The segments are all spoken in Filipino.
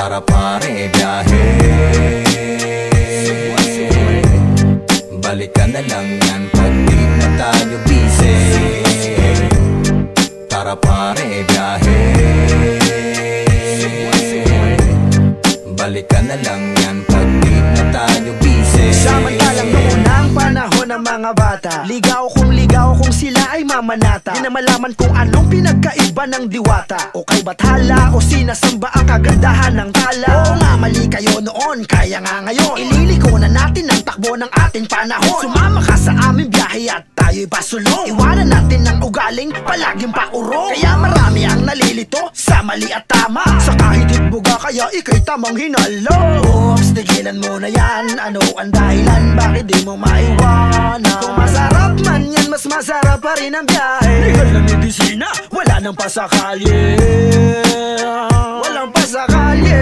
Tara pare, biyahe. Balikan na lang yan pag di na tayo busy. Tara pare, biyahe. Balikan na lang yan pag di na tayo busy. Samantalang noon ang panahon ng mga bata, ligaw kung sila ay mamanata. Di na malaman kung anong pinagkaiba ng diwata, o kay bathala o sinasamba ang kagandahan ng tala. Oo nga, mali kayo noon, kaya nga ngayon ililiko na natin ang takbo ng ating panahon. Sumama ka sa aming biyahe at tayo'y pasulong. Iwanan natin ang ugaling palaging paurong. Kaya marami ang nalilito sa mali at tama, sa kahit hitbuga kaya ikay tamang hinalo. Oops, tigilan mo na yan. Ano ang dahilan? Bakit di mo maiwanan? Kung masarap man yan, mas masarap pa rin ang biyahe. Legal na medisina, wala nang pasakali. Walang pasakali.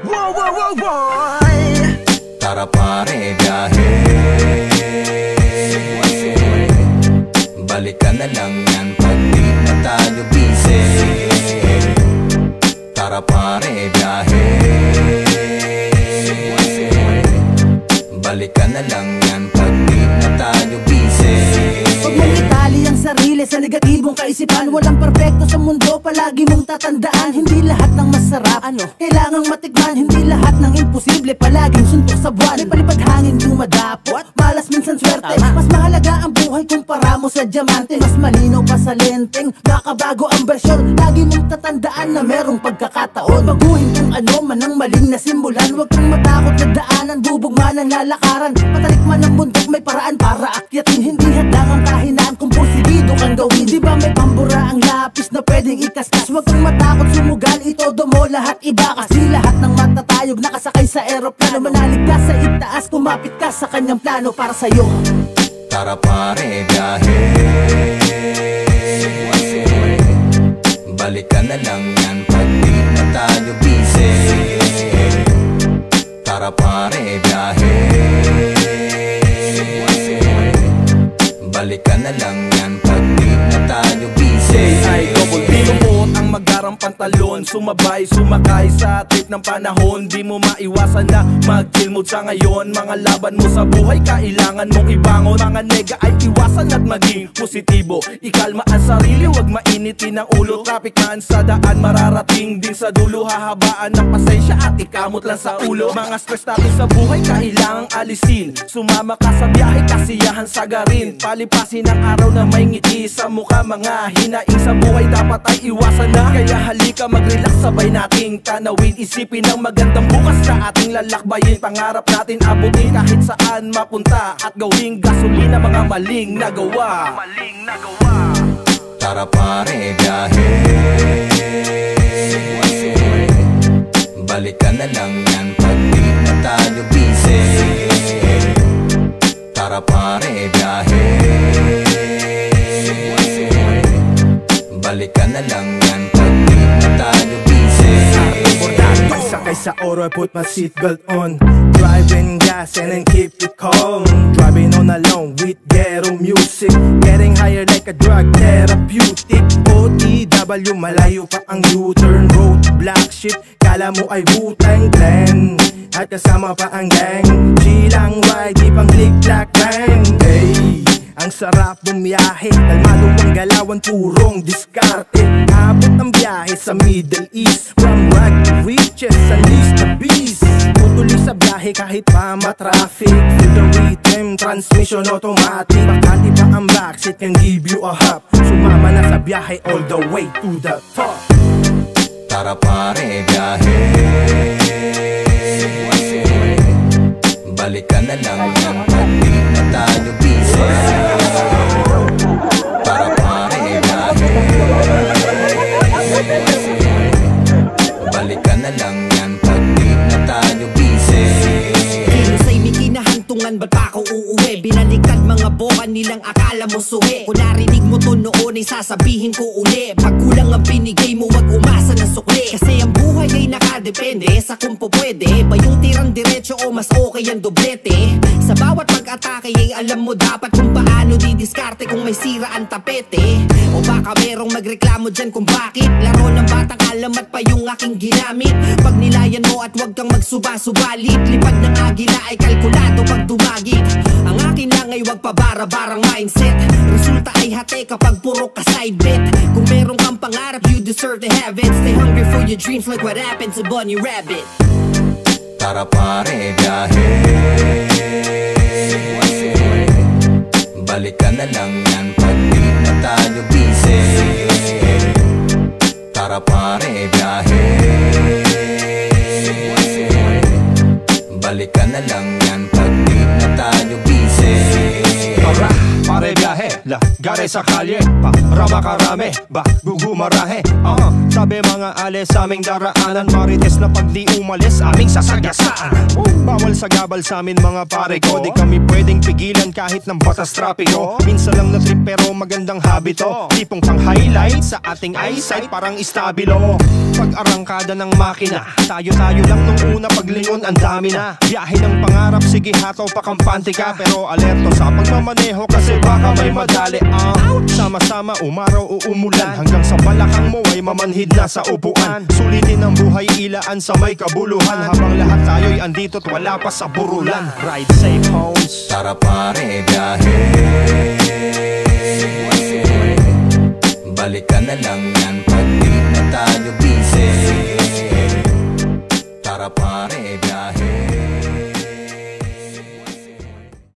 Wow, wow, wow, wow. Tara pare, biyahe. Balikan na lang yan pag di na tayo busy. Tara pare, biyahe. Balikan na lang yan pag di na tayo busy. Huwag mong itali ang sarili sa negatibong kaisipan. Walang perfecto sa mundo, palagi mong tatandaan. Hindi lahat ng masarap, kailangang matikman. Hindi lahat ng imposible, palaging suntok sa buwan. May palipad hangin dumadapot, malas minsan swerte. Mas mahalaga ang buhay kumpara mo sa diamante. Mas malinaw pa sa lenteng, makabago ang bersyon. Lagi mong tatandaan na merong pagkakataon. Baguhin kung ano man ang maling na simulan. Huwag kang matakot na daanan, bubugman ang lalakaran. Patalikman ang bundok, may paraan para akyatin. Hindi hadlang ang kahinaan kung porsigido kang gawin. Di ba may pambura ang lapis na pwedeng ikaskas? Huwag kang matakot sumugal, itodo mo lahat iba. Kasi lahat ng matatayog nakasakay sa aeroplano. Manalig ka sa itaas, kumapit ka sa kanyang plano para sa'yo. Tara pare, biyahe. Balikan na lang yan pag di na tayo busy. Tara pare, biyahe. Balikan na lang yan pag di na tayo busy. Ay, double D. Lumuot ang magarang pantalon, sumabay, sumakay sa trip ng panahon. Di mo maiwasan na mag-chill mood sa ngayon. Mga laban mo sa buhay, kailangan mong ibangon. Mga nega ay iwasan at maging positibo. Ikalma ang sarili, wag mainitin ang ulo. Traffic man sa daan, mararating din sa dulo. Hahabaan ng pasensya at ikamot lang sa ulo. Mga stress natin sa buhay, kailangang alisin. Sumama ka sa biyahe, kasiyahan sagarin. Palipasin ang araw na may ngiti sa mukha. Mga hinaing sa buhay dapat ay iwasan na. Kaya halika mag-relax, sabay nating tanawin. Isipin ang magandang bukas na ating lalakbayin. Pangarap natin abutin kahit saan mapunta. At gawing gasolina mga maling nagawa. Tara pare, biyahe. Balikan na lang yan pag di na tayo busy. Tara pare, biyahe. Balikan na lang yan pag di na tayo busy. Pagsakay sa oro, I put my seatbelt on. Driving gas and then keep it calm. Driving on alone with ghetto music. Getting higher like a drug therapeutic. OTW, malayo pa ang U-turn. Road black shit, kala mo ay Wu-Tang Clan. At kasama pa ang gang. Chilang ride, di pang click-clack bang. Hey, ang sarap bumiyahe, kalmado ang galawan, purong diskarte. Abot ang biyahe sa Middle East. From rag to riches, unleash the beast. Tutuloy sa biyahe kahit pa ma-traffic. Feel the rhythm, transmission automatic. Makati pa ang backseat can give you a hop. Sumama na sa biyahe all the way to the top. Tara pare, biyahe. Balikan na lang yan pag di na tayo busy. Tara pare, biyahe. Balikan na lang yan pag di na tayo busy. Kilusay may kinahantungan, ba't pa ako uuwi? Binaliktad mga boka nilang akala mo suhi. Kung narinig mo to noon ay sasabihin ko uli. Pag kulang ang binigay mo, wag umasa na sukli. Kasi ang buhay ay depende sa kung po pwede ba yung tirang diretso o mas okay ang doblete. Sa bawat pag-atake ay alam mo dapat kung paano didiskarte kung may sira ang tapete. O baka merong magreklamo dyan kung bakit laro ng batang alamat pa yung aking ginamit. Pag nilayan mo at wag kang magsuba-subalit, lipad ng agila ay kalkulado pag dumagit. Ang akin lang ay wag pabara-barang mindset, resulta ay hati kapag puro ka side bet. Kung meron kang pangarap you deserve to have it. Stay hungry for your dreams like what happened to Bunny Rabbit. Tara pare, biyahe. Balikan na lang yan pag di na tayo busy. Tara pare, biyahe. Balikan na lang yan pag di na tayo busy. Tara pare, biyahe. Lagare sa kalye, para makarami, bago marahe. Sabi mga ale sa aming daraanan, marites na pag di umalis aming sasagasaan. Bawal sa gabal sa amin mga pare ko, di kami pwedeng pigilan kahit ng batas trapiko. Minsan lang na trip pero magandang habito, tipong pang highlight sa ating eyesight parang istabilo. Pag arangkada ng makina, tayo-tayo lang nung una, paglingon ang dami na. Biyahe ng pangarap, sige hataw pa kampante ka, pero alerto sa pagmamaneho kasi baka may madali. Sama-sama umaraw o umulan, hanggang sa balakang mo ay mamanhid na sa upuan. Sulitin ang buhay, ilaan sa may kabuluhan, habang lahat tayo'y andito't wala pa sa burulan. Ride safe homes. Tara pare, biyahe. Balikan na lang yan pag di na tayo busy. Tara pare, biyahe.